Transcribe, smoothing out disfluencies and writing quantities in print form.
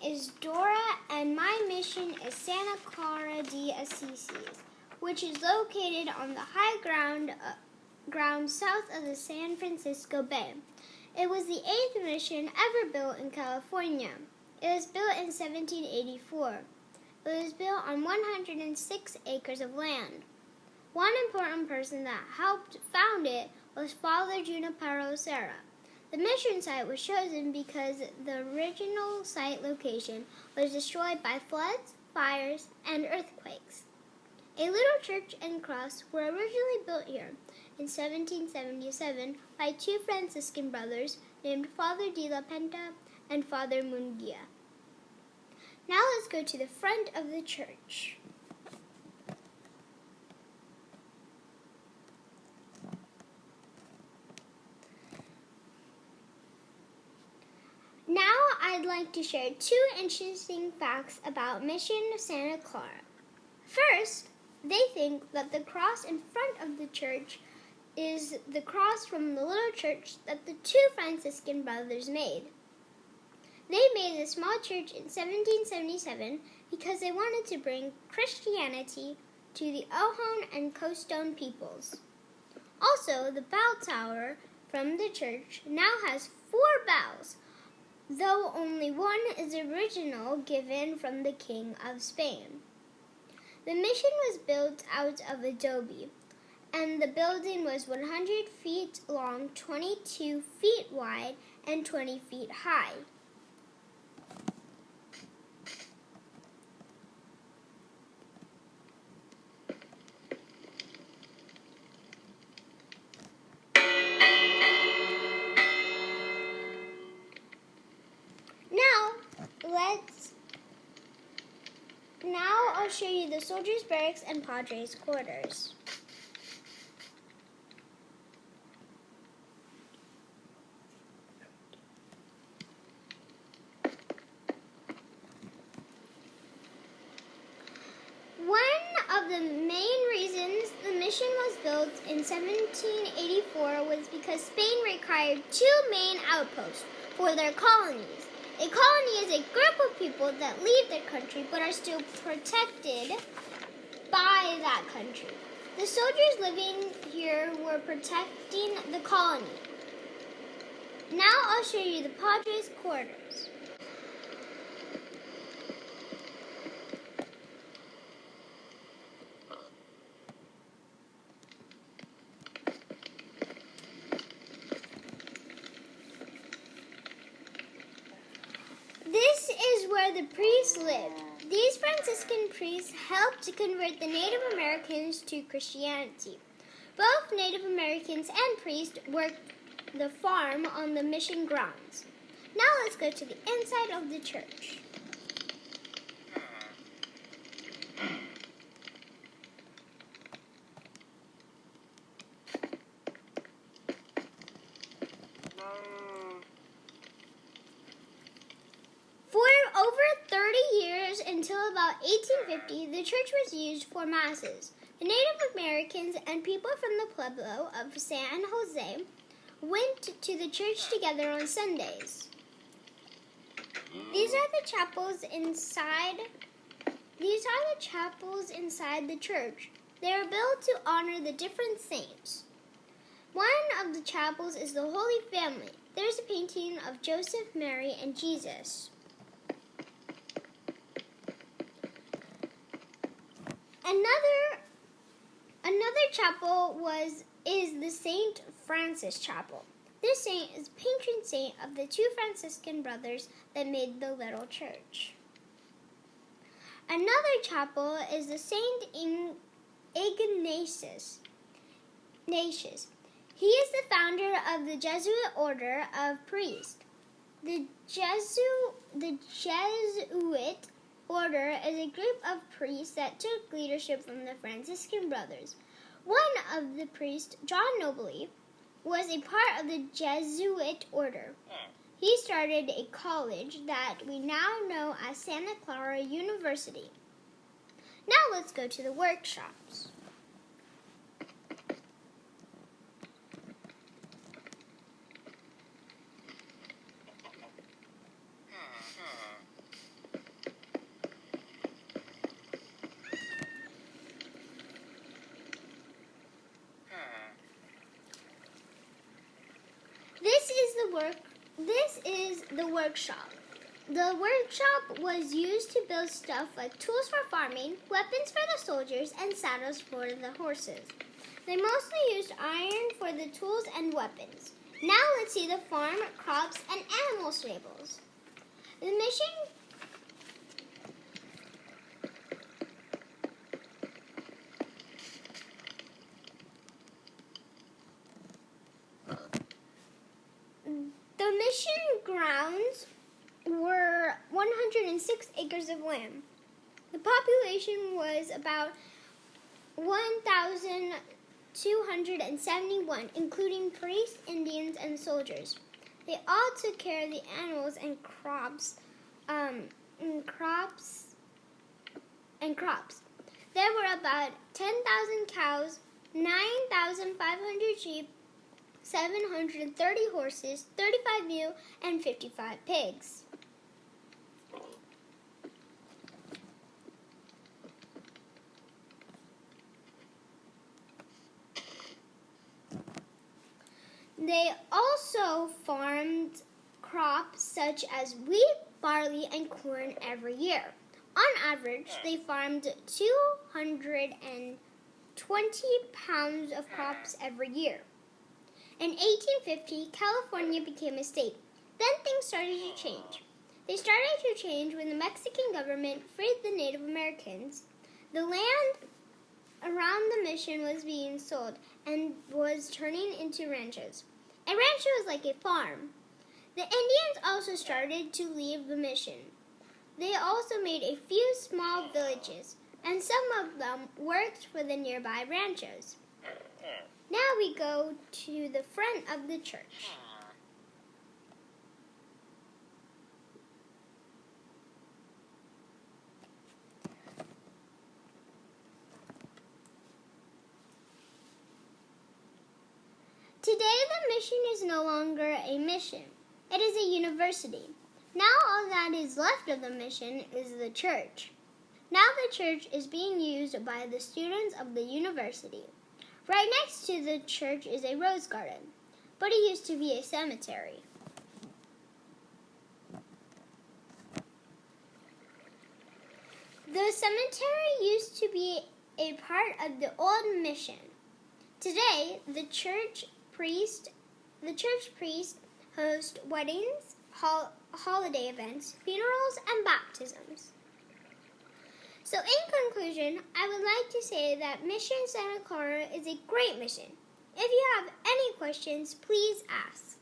is Dora, and my mission is Santa Clara De Asis, which is located on the high ground south of the San Francisco Bay. It was the 8th mission ever built in California. It was built in 1784. It was built on 106 acres of land. One important person that helped found it was Father Junipero Serra. The mission site was chosen because the original site location was destroyed by floods, fires, and earthquakes. A little church and cross were originally built here in 1777 by two Franciscan brothers named Father de la Penta and Father Munguia. Now let's go to the front of the church. Now I'd like to share two interesting facts about Mission Santa Clara. First, they think that the cross in front of the church is the cross from the little church that the two Franciscan brothers made. They made the small church in 1777 because they wanted to bring Christianity to the Ohlone and Costone peoples. Also, the bell tower from the church now has 4 bells, though only one is original, given from the King of Spain. The mission was built out of adobe, and the building was 100 feet long, 22 feet wide, and 20 feet high. Now I'll show you the soldiers' barracks and Padres' quarters. One of the main reasons the mission was built in 1784 was because Spain required 2 main outposts for their colonies. A colony is a group of people that leave their country but are still protected by that country. The soldiers living here were protecting the colony. Now I'll show you the Padres' quarters. This is where the priests lived. These Franciscan priests helped to convert the Native Americans to Christianity. Both Native Americans and priests worked the farm on the mission grounds. Now let's go to the inside of the church. For over 30 years, until about 1850, the church was used for masses. The Native Americans and people from the pueblo of San Jose went to the church together on Sundays. These are the chapels inside the church. They are built to honor the different saints. One of the chapels is the Holy Family. There's a painting of Joseph, Mary, and Jesus. Another chapel is the St. Francis Chapel. This saint is patron saint of the two Franciscan brothers that made the little church. Another chapel is the St. Ignatius. He is the founder of the Jesuit order of priests. The Jesuit order is a group of priests that took leadership from the Franciscan brothers. One of the priests, John Nobley, was a part of the Jesuit order. He started a college that we now know as Santa Clara University. Now let's go to the workshops. the workshop. The workshop was used to build stuff like tools for farming, weapons for the soldiers, and saddles for the horses. They mostly used iron for the tools and weapons. Now let's see the farm, crops, and animal stables. The mission grounds were 106 acres of land. The population was about 1,271, including priests, Indians, and soldiers. They all took care of the animals and crops. There were about 10,000 cows, 9,500 sheep, 730 horses, 35 mule, and 55 pigs. They also farmed crops such as wheat, barley, and corn every year. On average, they farmed 220 pounds of crops every year. In 1850, California became a state. Then things started to change. They started to change when the Mexican government freed the Native Americans. The land around the mission was being sold and was turning into ranches. A rancho was like a farm. The Indians also started to leave the mission. They also made a few small villages, and some of them worked for the nearby ranchos. Now we go to the front of the church. Today, the mission is no longer a mission. It is a university. Now all that is left of the mission is the church. Now the church is being used by the students of the university. Right next to the church is a rose garden, but it used to be a cemetery. The cemetery used to be a part of the old mission. Today, the church priest hosts weddings, holiday events, funerals, and baptisms. So in conclusion, I would like to say that Mission Santa Clara is a great mission. If you have any questions, please ask.